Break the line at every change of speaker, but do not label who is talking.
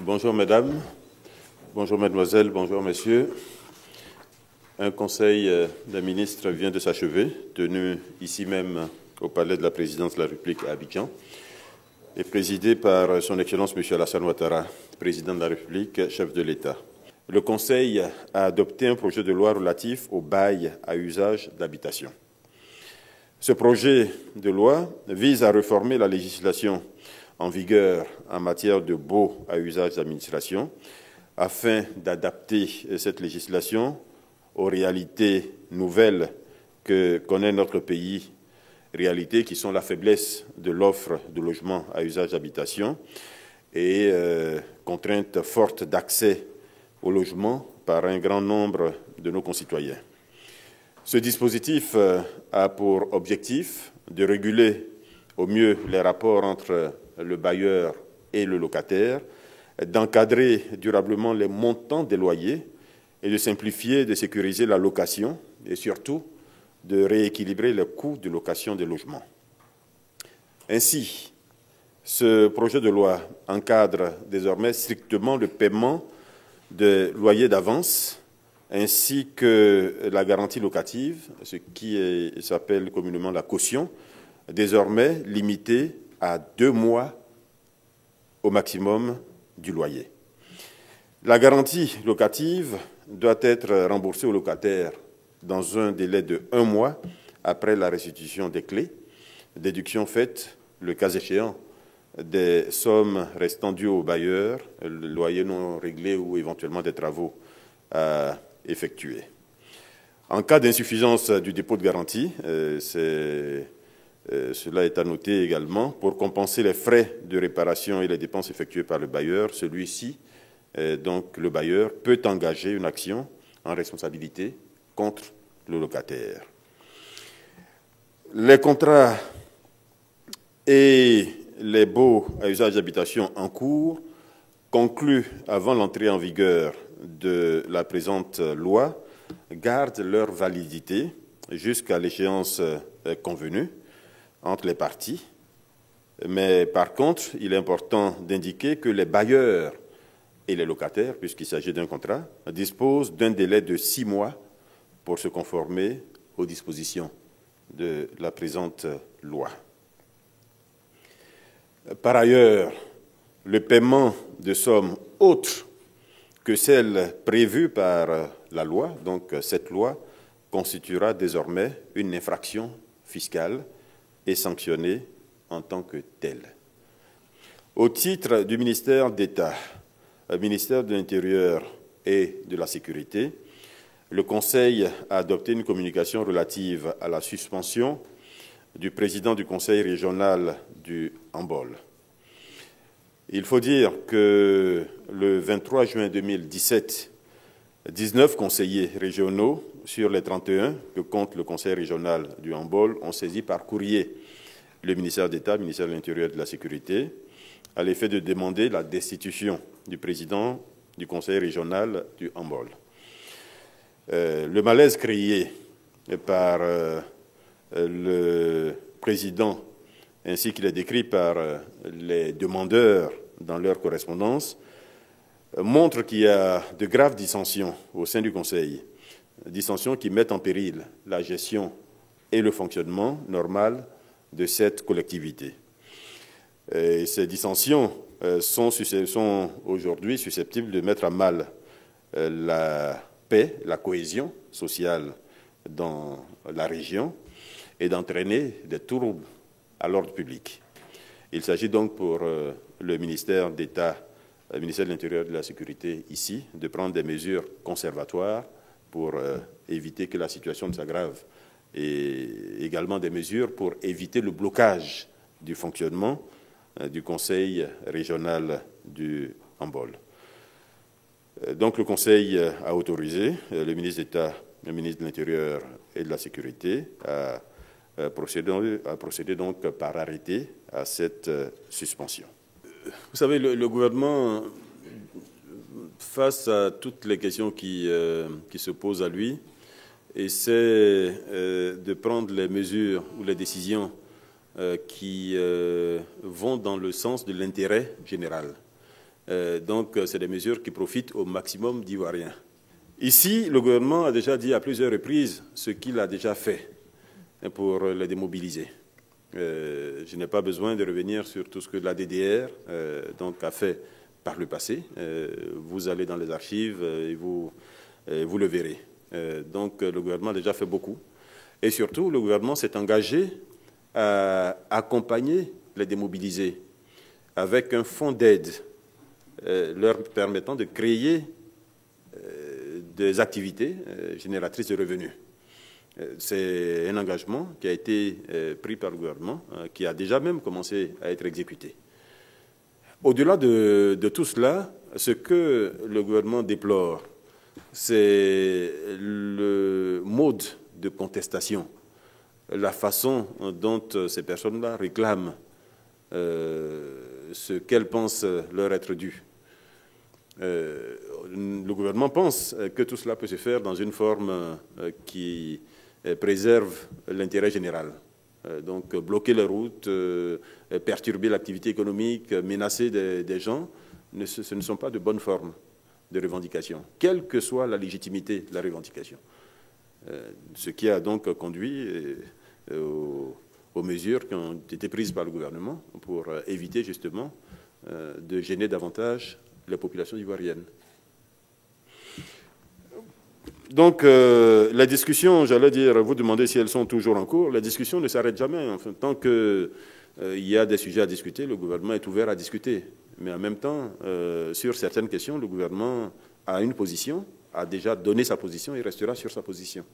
Bonjour mesdames, bonjour mesdemoiselles, bonjour messieurs. Un conseil des ministres vient de s'achever, tenu ici même au palais de la présidence de la République à Abidjan, et présidé par son Excellence M. Alassane Ouattara, président de la République, chef de l'État. Le Conseil a adopté un projet de loi relatif au bail à usage d'habitation. Ce projet de loi vise à réformer la législation en vigueur en matière de baux à usage d'administration, afin d'adapter cette législation aux réalités nouvelles que connaît notre pays, réalités qui sont la faiblesse de l'offre de logements à usage d'habitation et contraintes fortes d'accès au logement par un grand nombre de nos concitoyens. Ce dispositif a pour objectif de réguler au mieux les rapports entre le bailleur et le locataire, d'encadrer durablement les montants des loyers et de simplifier, de sécuriser la location et surtout de rééquilibrer les coûts de location des logements. Ainsi, ce projet de loi encadre désormais strictement le paiement des loyers d'avance ainsi que la garantie locative, ce qui s'appelle communément la caution, désormais limitée à 2 mois au maximum du loyer. La garantie locative doit être remboursée au locataire dans un délai de 1 mois après la restitution des clés, déduction faite, le cas échéant, des sommes restant dues au bailleur, le loyer non réglé ou éventuellement des travaux à effectuer. En cas d'insuffisance du dépôt de garantie, cela est à noter également, pour compenser les frais de réparation et les dépenses effectuées par le bailleur, celui-ci, donc le bailleur, peut engager une action en responsabilité contre le locataire. Les contrats et les baux à usage d'habitation en cours, conclus avant l'entrée en vigueur de la présente loi, gardent leur validité jusqu'à l'échéance convenue entre les parties. Mais par contre, il est important d'indiquer que les bailleurs et les locataires, puisqu'il s'agit d'un contrat, disposent d'un délai de 6 mois pour se conformer aux dispositions de la présente loi. Par ailleurs, le paiement de sommes autres que celles prévues par la loi, donc cette loi, constituera désormais une infraction fiscale et sanctionnée en tant que telle. Au titre du ministère d'État, ministère de l'Intérieur et de la Sécurité, le Conseil a adopté une communication relative à la suspension du président du Conseil régional du Hambol. Il faut dire que le 23 juin 2017, 19 conseillers régionaux sur les 31 que compte le Conseil régional du Hambol ont saisi par courrier le ministère d'État, le ministère de l'Intérieur et de la Sécurité, à l'effet de demander la destitution du président du Conseil régional du Hambol. Le malaise créé par le président ainsi qu'il est décrit par les demandeurs dans leur correspondance montre qu'il y a de graves dissensions au sein du Conseil, dissensions qui mettent en péril la gestion et le fonctionnement normal de cette collectivité. Et ces dissensions sont aujourd'hui susceptibles de mettre à mal la paix, la cohésion sociale dans la région et d'entraîner des troubles à l'ordre public. Il s'agit donc pour le ministère d'État, le ministère de l'Intérieur et de la Sécurité ici, de prendre des mesures conservatoires pour éviter que la situation ne s'aggrave et également des mesures pour éviter le blocage du fonctionnement du Conseil régional du Hambol. Donc le Conseil a autorisé le ministre d'État, le ministre de l'Intérieur et de la Sécurité à procéder donc par arrêté à cette suspension. Vous savez, le gouvernement, face à toutes les questions qui se posent à lui, essaie de prendre les mesures ou les décisions qui vont dans le sens de l'intérêt général. Donc, c'est des mesures qui profitent au maximum d'Ivoiriens. Ici, le gouvernement a déjà dit à plusieurs reprises ce qu'il a déjà fait pour les démobiliser. Je n'ai pas besoin de revenir sur tout ce que la DDR donc, a fait par le passé. Vous allez dans les archives et vous le verrez. Donc, le gouvernement a déjà fait beaucoup. Et surtout, le gouvernement s'est engagé à accompagner les démobilisés avec un fonds d'aide leur permettant de créer des activités génératrices de revenus. C'est un engagement qui a été pris par le gouvernement, qui a déjà même commencé à être exécuté. Au-delà de tout cela, ce que le gouvernement déplore, c'est le mode de contestation, la façon dont ces personnes-là réclament ce qu'elles pensent leur être dû. Le gouvernement pense que tout cela peut se faire dans une forme qui préserve l'intérêt général. Donc bloquer les routes, perturber l'activité économique, menacer des gens, ce ne sont pas de bonnes formes de revendication, quelle que soit la légitimité de la revendication. Ce qui a donc conduit aux mesures qui ont été prises par le gouvernement pour éviter justement de gêner davantage les populations ivoiriennes. Donc, les discussions, j'allais dire, vous demandez si elles sont toujours en cours, les discussions ne s'arrêtent jamais. Enfin, tant qu'il y a des sujets à discuter, le gouvernement est ouvert à discuter. Mais en même temps, sur certaines questions, le gouvernement a une position, a déjà donné sa position et restera sur sa position.